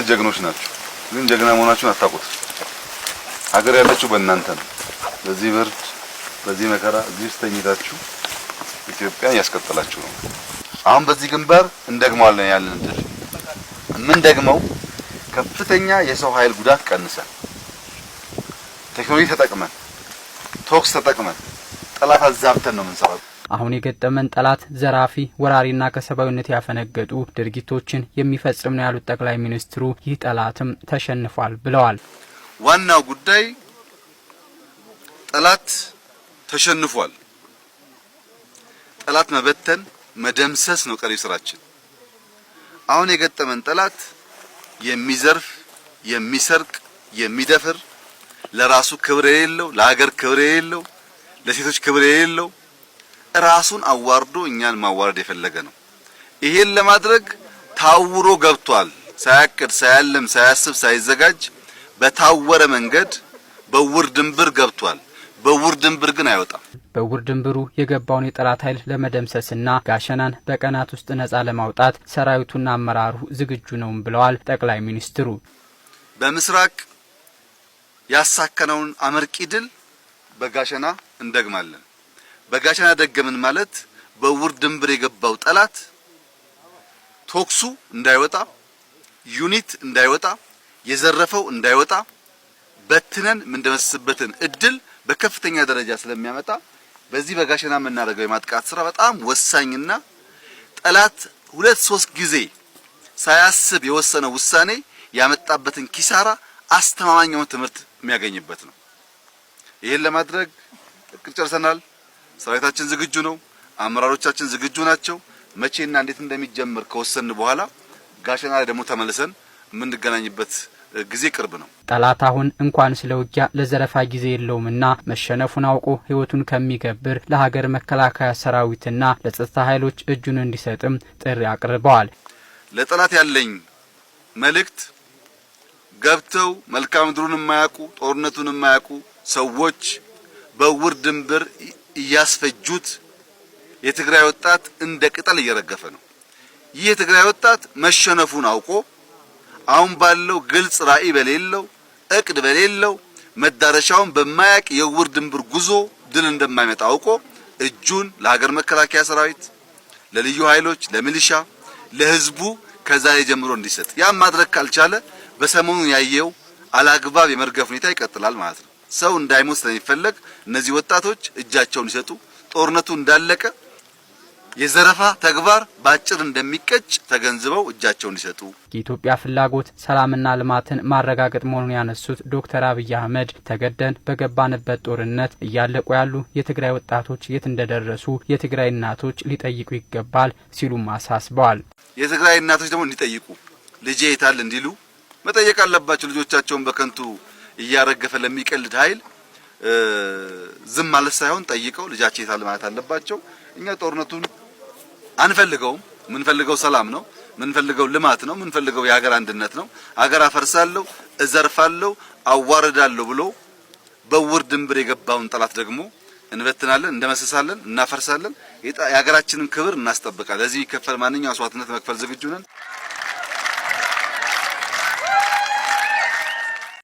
ጀግኖች ናችሁ፣ ግን ጀግና መሆናችሁን አታውቁት። ሀገር ያለችው በእናንተ ነው። በዚህ ብርድ በዚህ መከራ እዚህ ተኝታችሁ ኢትዮጵያን ያስቀጥላችሁ ነው። አሁን በዚህ ግንባር እንደግመዋለን ያለን ድል ምን ደግመው ከፍተኛ የሰው ኃይል ጉዳት ቀንሰን ቴክኖሎጂ ተጠቅመን ቶክስ ተጠቅመን ጠላት አዛብተን ነው የምንሰራው። አሁን የገጠመን ጠላት ዘራፊ ወራሪና ከሰባዊነት ያፈነገጡ ድርጊቶችን የሚፈጽም ነው ያሉት ጠቅላይ ሚኒስትሩ ይህ ጠላትም ተሸንፏል ብለዋል። ዋናው ጉዳይ ጠላት ተሸንፏል። ጠላት መበተን መደምሰስ ነው ቀሪ ስራችን። አሁን የገጠመን ጠላት የሚዘርፍ የሚሰርቅ የሚደፍር ለራሱ ክብር የሌለው ለሀገር ክብር የሌለው ለሴቶች ክብር የሌለው ራሱን አዋርዶ እኛን ማዋረድ የፈለገ ነው። ይሄን ለማድረግ ታውሮ ገብቷል። ሳያቅድ ሳያለም ሳያስብ ሳይዘጋጅ በታወረ መንገድ በውር ድንብር ገብቷል። በውር ድንብር ግን አይወጣም። በውር ድንብሩ የገባውን የጠላት ኃይል ለመደምሰስና ጋሸናን በቀናት ውስጥ ነፃ ለማውጣት ሰራዊቱና አመራሩ ዝግጁ ነው ብለዋል ጠቅላይ ሚኒስትሩ። በምስራቅ ያሳከነውን አመርቂ ድል በጋሸና እንደግማለን። በጋሸና ደገምን ማለት በውር ድንብር የገባው ጠላት ቶክሱ እንዳይወጣ ዩኒት እንዳይወጣ የዘረፈው እንዳይወጣ በትነን ምንደመስበትን እድል በከፍተኛ ደረጃ ስለሚያመጣ በዚህ በጋሸና የምናደርገው የማጥቃት ስራ በጣም ወሳኝና ጠላት 2-3 ጊዜ ሳያስብ የወሰነው ውሳኔ ያመጣበትን ኪሳራ አስተማማኝ ትምህርት የሚያገኝበት ነው። ይሄን ለማድረግ እቅድ ጨርሰናል። ሰራዊታችን ዝግጁ ነው። አመራሮቻችን ዝግጁ ናቸው። መቼና እንዴት እንደሚጀምር ከወሰን በኋላ ጋሸና ላይ ደግሞ ተመልሰን የምንገናኝበት ጊዜ ቅርብ ነው። ጠላት አሁን እንኳን ስለውጊያ ለዘረፋ ጊዜ የለውምና መሸነፉን አውቆ ህይወቱን ከሚገብር ለሀገር መከላከያ ሰራዊትና ለጸጥታ ኃይሎች እጁን እንዲሰጥም ጥሪ አቅርበዋል። ለጠላት ያለኝ መልእክት ገብተው መልካም ምድሩን የማያውቁ ጦርነቱን የማያውቁ ሰዎች በውር ድንብር እያስፈጁት የትግራይ ወጣት እንደ ቅጠል እየረገፈ ነው። ይህ የትግራይ ወጣት መሸነፉን አውቆ አሁን ባለው ግልጽ ራዕይ በሌለው እቅድ በሌለው መዳረሻውን በማያቅ የውር ድንብር ጉዞ ድል እንደማይመጣ አውቆ እጁን ለሀገር መከላከያ ሰራዊት፣ ለልዩ ኃይሎች፣ ለሚሊሻ፣ ለህዝቡ ከዛሬ ጀምሮ እንዲሰጥ ያ ማድረግ ካልቻለ በሰሞኑ ያየው አላግባብ የመርገፍ ሁኔታ ይቀጥላል ማለት ነው። ሰው እንዳይሞት ስለሚፈለግ እነዚህ ወጣቶች እጃቸውን ይሰጡ። ጦርነቱ እንዳለቀ የዘረፋ ተግባር ባጭር እንደሚቀጭ ተገንዝበው እጃቸውን ይሰጡ። የኢትዮጵያ ፍላጎት ሰላምና ልማትን ማረጋገጥ መሆኑን ያነሱት ዶክተር አብይ አህመድ ተገደን በገባንበት ጦርነት እያለቁ ያሉ የትግራይ ወጣቶች የት እንደደረሱ የትግራይ እናቶች ሊጠይቁ ይገባል ሲሉም አሳስበዋል። የትግራይ እናቶች ደግሞ እንዲጠይቁ ልጄ የታል እንዲሉ መጠየቅ አለባቸው። ልጆቻቸውን በከንቱ እያረገፈ ለሚቀልድ ኃይል ዝም ማለት ሳይሆን ጠይቀው ልጃቸው የታል ማለት አለባቸው። እኛ ጦርነቱን አንፈልገውም። ምንፈልገው ሰላም ነው። ምንፈልገው ልማት ነው። ምንፈልገው የሀገር አንድነት ነው። ሀገር አፈርሳለሁ፣ እዘርፋለሁ፣ አዋርዳለሁ ብሎ በውር ድንብር የገባውን ጠላት ደግሞ እንበትናለን፣ እንደመስሳለን፣ እናፈርሳለን። የሀገራችንን ክብር እናስጠብቃለን። ለዚህ ይከፈል ማንኛውም መስዋዕትነት መክፈል ዝግጁ ነን።